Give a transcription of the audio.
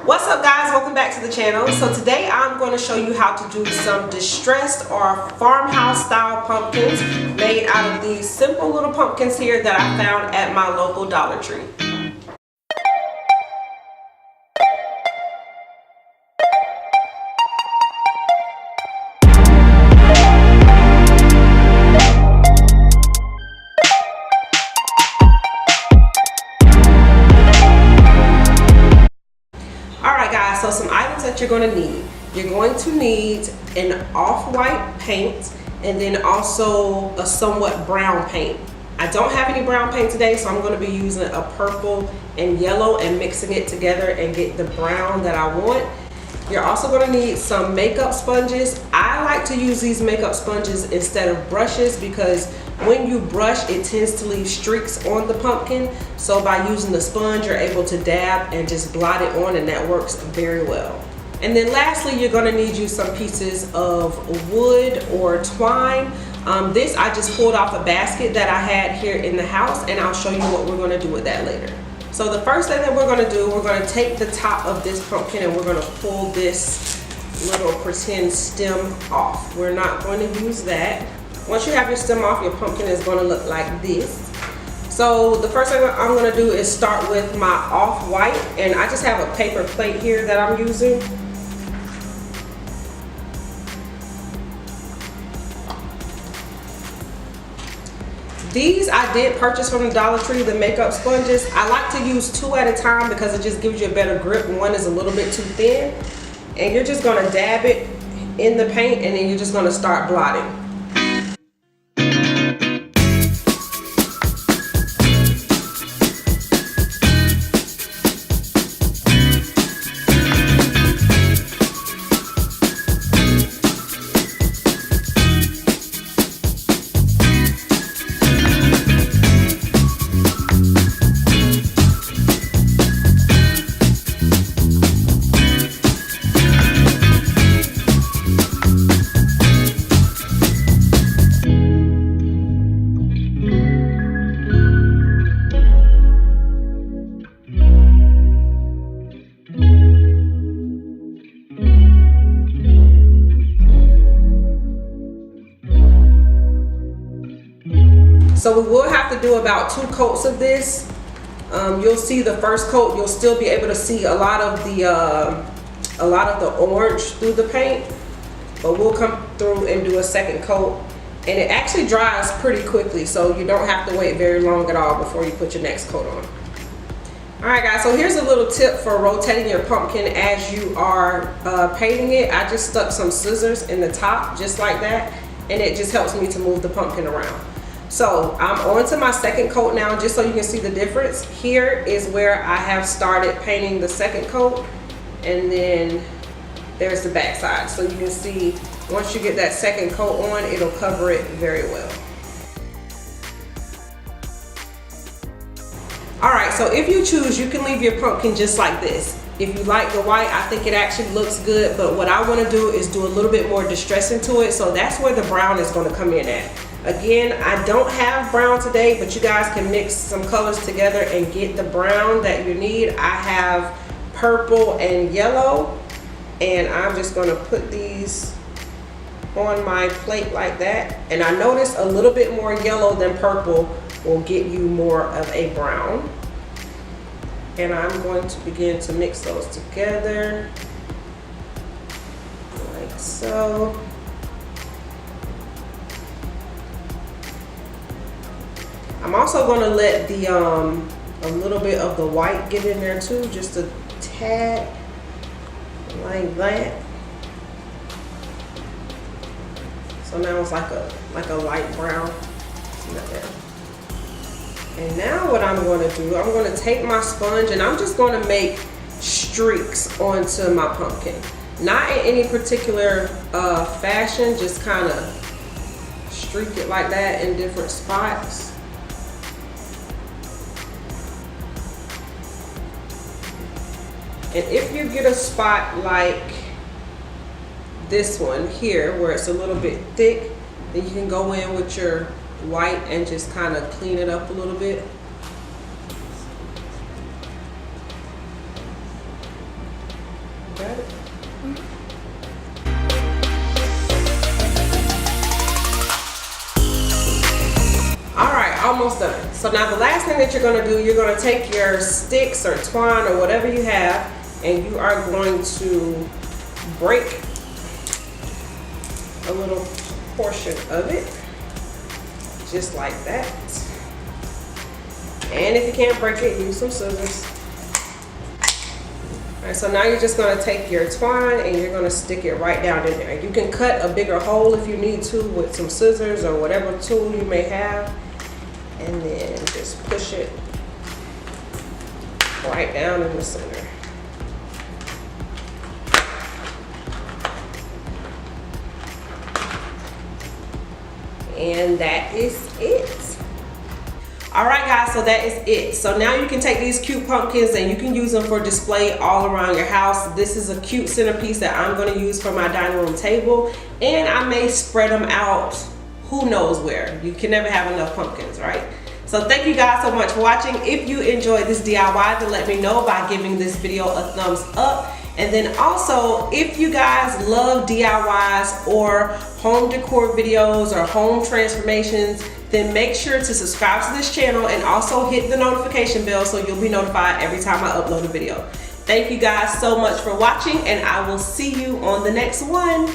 What's up guys, welcome back to the channel. So today I'm going to show you how to do some distressed or farmhouse style pumpkins made out of these simple little pumpkins here that I found at my local Dollar Tree. So some items that you're going to need. You're going to need an off-white paint and then also a somewhat brown paint. I don't have any brown paint today, so I'm going to be using a purple and yellow and mixing it together and get the brown that I want. You're also going to need some makeup sponges. I like to use these makeup sponges instead of brushes because when you brush, it tends to leave streaks on the pumpkin. So by using the sponge, you're able to dab and just blot it on, and that works very well. And then lastly, you're going to need you some pieces of wood or twine. This I just pulled off a basket that I had here in the house, and I'll show you what we're going to do with that later. So the first thing that we're going to do, we're going to take the top of this pumpkin and we're going to pull this little pretend stem off. We're not going to use that. Once you have your stem off, your pumpkin is going to look like this. So the first thing I'm going to do is start with my off-white, and I just have a paper plate here that I'm using. These I did purchase from the Dollar Tree, the makeup sponges. I like to use 2 at a time because it just gives you a better grip. One is a little bit too thin. And you're just going to dab it in the paint, and then you're just going to start blotting. So we will have to do about 2 coats of this. You'll see the first coat, you'll still be able to see a lot of the orange through the paint, but we'll come through and do a second coat, and it actually dries pretty quickly, so you don't have to wait very long at all before you put your next coat on. Alright guys, so here's a little tip for rotating your pumpkin as you are painting it. I just stuck some scissors in the top just like that, and it just helps me to move the pumpkin around. So I'm on to my second coat now, just so you can see the difference. Here is where I have started painting the second coat, and then there's the back side. So you can see once you get that second coat on, it'll cover it very well. Alright, so if you choose, you can leave your pumpkin just like this. If you like the white, I think it actually looks good, but what I want to do is do a little bit more distressing to it, so that's where the brown is going to come in at. Again, I don't have brown today, but you guys can mix some colors together and get the brown that you need. I have purple and yellow, and I'm just going to put these on my plate like that. And I noticed a little bit more yellow than purple will get you more of a brown. And I'm going to begin to mix those together like so. I'm also going to let the a little bit of the white get in there too, just a tad like that. So now it's like a light brown. And now what I'm going to do, I'm going to take my sponge and I'm just going to make streaks onto my pumpkin. Not in any particular fashion, just kind of streak it like that in different spots. And if you get a spot like this one here where it's a little bit thick, then you can go in with your white and just kind of clean it up a little bit. got it? Alright, almost done. So now the last thing that you're going to do, you're going to take your sticks or twine or whatever you have, and you are going to break a little portion of it, just like that. And if you can't break it, use some scissors. Alright, so now you're just going to take your twine and you're going to stick it right down in there. You can cut a bigger hole if you need to with some scissors or whatever tool you may have. And then just push it right down in the center. And that is it. All right, guys, so that is it. So now you can take these cute pumpkins and you can use them for display all around your house. This is a cute centerpiece that I'm going to use for my dining room table, and I may spread them out who knows where. You can never have enough pumpkins, right? So thank you guys so much for watching. If you enjoyed this DIY, then let me know by giving this video a thumbs up. And then also, if you guys love DIYs or home decor videos or home transformations, then make sure to subscribe to this channel and also hit the notification bell so you'll be notified every time I upload a video. Thank you guys so much for watching, and I will see you on the next one.